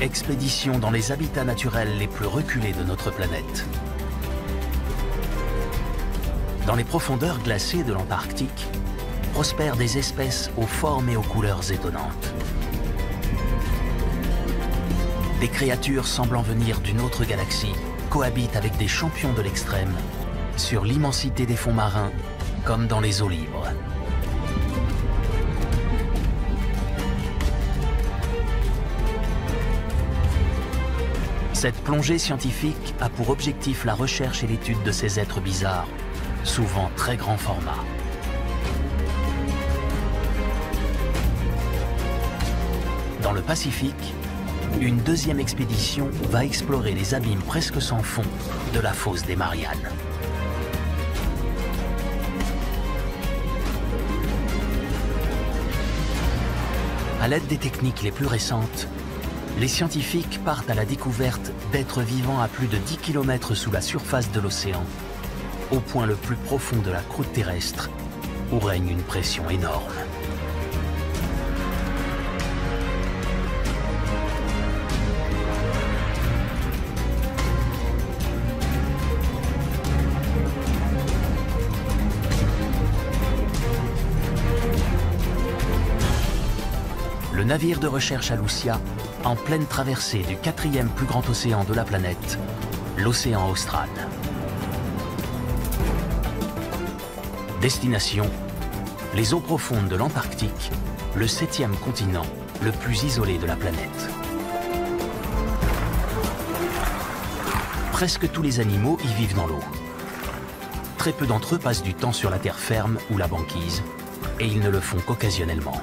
Expédition dans les habitats naturels les plus reculés de notre planète. Dans les profondeurs glacées de l'Antarctique, prospèrent des espèces aux formes et aux couleurs étonnantes. Des créatures semblant venir d'une autre galaxie cohabitent avec des champions de l'extrême sur l'immensité des fonds marins comme dans les eaux libres. Cette plongée scientifique a pour objectif la recherche et l'étude de ces êtres bizarres, souvent très grand format. Dans le Pacifique, une deuxième expédition va explorer les abîmes presque sans fond de la fosse des Mariannes. À l'aide des techniques les plus récentes, les scientifiques partent à la découverte d'êtres vivants à plus de 10 km sous la surface de l'océan, au point le plus profond de la croûte terrestre, où règne une pression énorme. Le navire de recherche Alucia, en pleine traversée du 4e plus grand océan de la planète, l'océan Austral. Destination, les eaux profondes de l'Antarctique, le 7e continent le plus isolé de la planète. Presque tous les animaux y vivent dans l'eau. Très peu d'entre eux passent du temps sur la terre ferme ou la banquise, et ils ne le font qu'occasionnellement.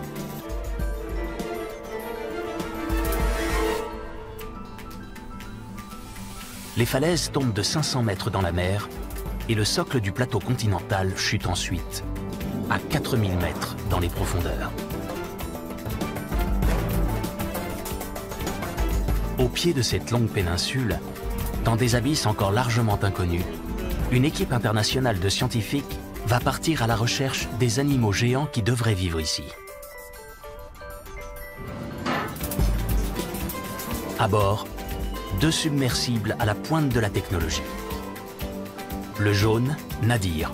Les falaises tombent de 500 mètres dans la mer et le socle du plateau continental chute ensuite à 4000 mètres dans les profondeurs. Au pied de cette longue péninsule, dans des abysses encore largement inconnus, une équipe internationale de scientifiques va partir à la recherche des animaux géants qui devraient vivre ici. À bord, 2 submersibles à la pointe de la technologie. Le jaune, Nadir,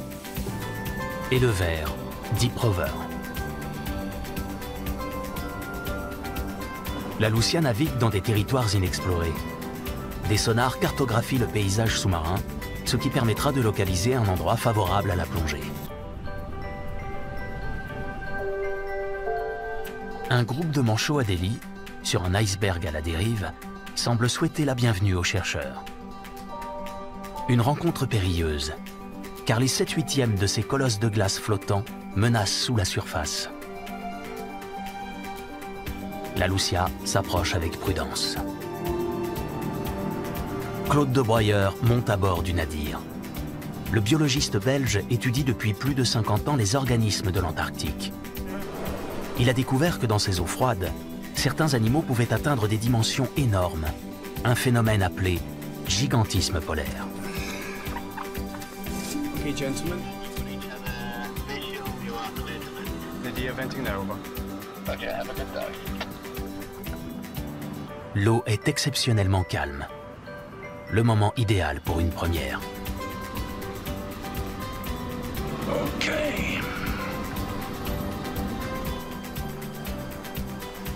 et le vert, Deep Rover. La Lucia navigue dans des territoires inexplorés. Des sonars cartographient le paysage sous-marin, ce qui permettra de localiser un endroit favorable à la plongée. Un groupe de manchots à Delhi, sur un iceberg à la dérive, semble souhaiter la bienvenue aux chercheurs. Une rencontre périlleuse, car les 7/8e de ces colosses de glace flottants menacent sous la surface. La Lucia s'approche avec prudence. Claude Debreuer monte à bord du Nadir. Le biologiste belge étudie depuis plus de 50 ans les organismes de l'Antarctique. Il a découvert que dans ces eaux froides, certains animaux pouvaient atteindre des dimensions énormes, un phénomène appelé gigantisme polaire. Okay, gentlemen. Nadir venting now, over. Okay, have a good day. L'eau est exceptionnellement calme. Le moment idéal pour une première. Ok.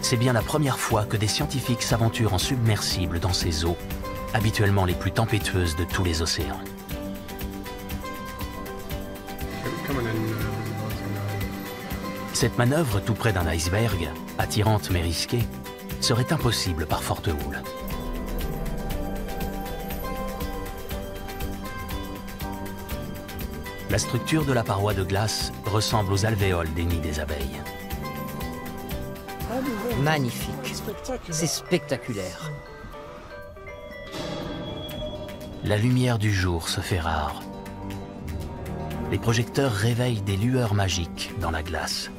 C'est bien la première fois que des scientifiques s'aventurent en submersible dans ces eaux, habituellement les plus tempétueuses de tous les océans. Cette manœuvre tout près d'un iceberg, attirante mais risquée, serait impossible par forte houle. La structure de la paroi de glace ressemble aux alvéoles des nids des abeilles. Magnifique. C'est spectaculaire. La lumière du jour se fait rare. Les projecteurs réveillent des lueurs magiques dans la glace.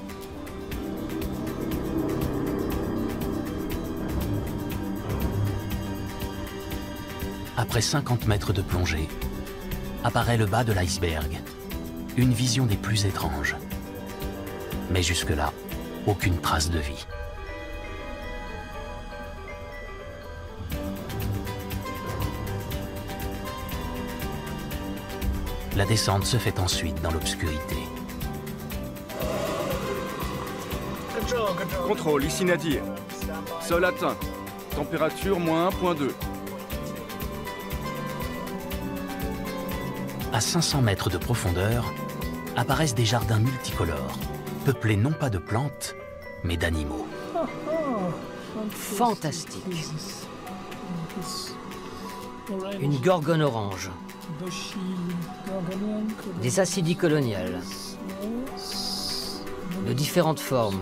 Après 50 mètres de plongée, apparaît le bas de l'iceberg, une vision des plus étranges. Mais jusque-là, aucune trace de vie. La descente se fait ensuite dans l'obscurité. Contrôle, ici Nadir. Sol atteint. Température moins 1,2. À 500 mètres de profondeur, apparaissent des jardins multicolores, peuplés non pas de plantes, mais d'animaux. Fantastique. Une gorgone orange. Des acidies coloniales. De différentes formes.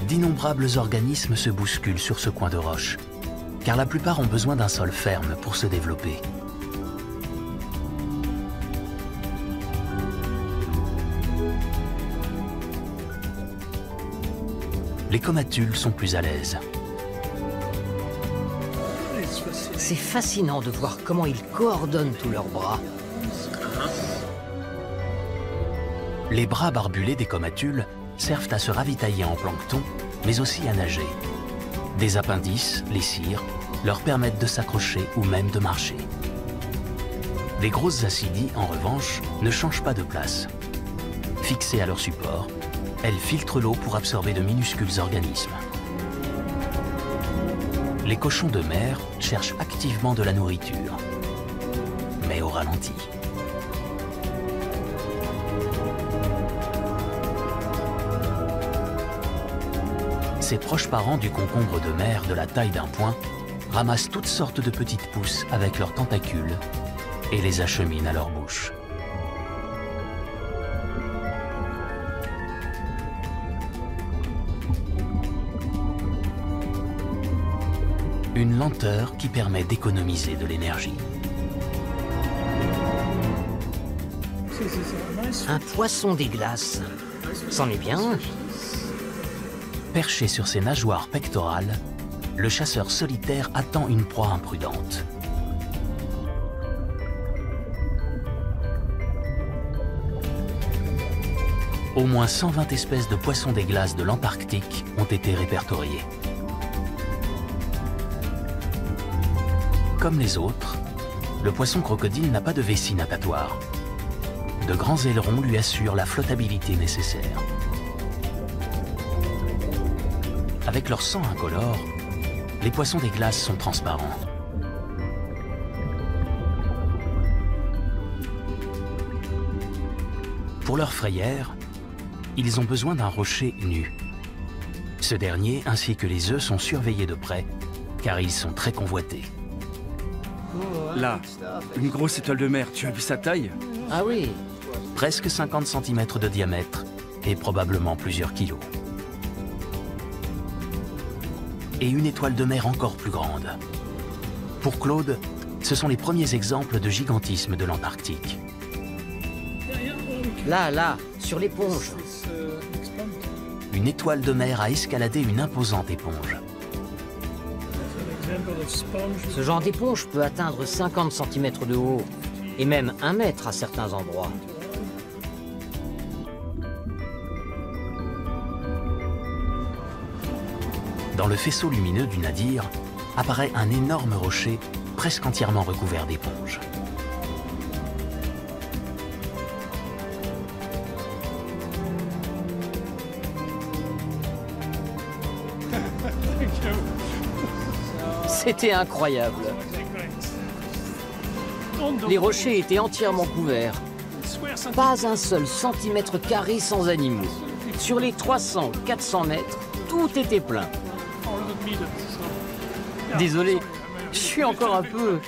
D'innombrables organismes se bousculent sur ce coin de roche, car la plupart ont besoin d'un sol ferme pour se développer. Les comatules sont plus à l'aise. C'est fascinant de voir comment ils coordonnent tous leurs bras. Les bras barbulés des comatules servent à se ravitailler en plancton, mais aussi à nager. Des appendices, les cires, leur permettent de s'accrocher ou même de marcher. Les grosses acidies, en revanche, ne changent pas de place. Fixées à leur support, elles filtrent l'eau pour absorber de minuscules organismes. Les cochons de mer cherchent activement de la nourriture, mais au ralenti. Ces proches parents du concombre de mer de la taille d'un poing ramassent toutes sortes de petites pousses avec leurs tentacules et les acheminent à leur bouche. Une lenteur qui permet d'économiser de l'énergie. Un poisson des glaces. C'en est bien. Perché sur ses nageoires pectorales, le chasseur solitaire attend une proie imprudente. Au moins 120 espèces de poissons des glaces de l'Antarctique ont été répertoriées. Comme les autres, le poisson crocodile n'a pas de vessie natatoire. De grands ailerons lui assurent la flottabilité nécessaire. Avec leur sang incolore, les poissons des glaces sont transparents. Pour leur frayère, ils ont besoin d'un rocher nu. Ce dernier, ainsi que les œufs, sont surveillés de près, car ils sont très convoités. Là, une grosse étoile de mer, tu as vu sa taille? Ah oui. Presque 50 cm de diamètre et probablement plusieurs kilos. Et une étoile de mer encore plus grande. Pour Claude, ce sont les premiers exemples de gigantisme de l'Antarctique. Là, sur l'éponge. Une étoile de mer a escaladé une imposante éponge. Ce genre d'éponge peut atteindre 50 cm de haut, et même 1 mètre à certains endroits. Dans le faisceau lumineux du Nadir, apparaît un énorme rocher presque entièrement recouvert d'éponges. C'était incroyable. Les rochers étaient entièrement couverts. Pas un seul centimètre carré sans animaux. Sur les 300-400 mètres, tout était plein. Désolé, je suis encore un peu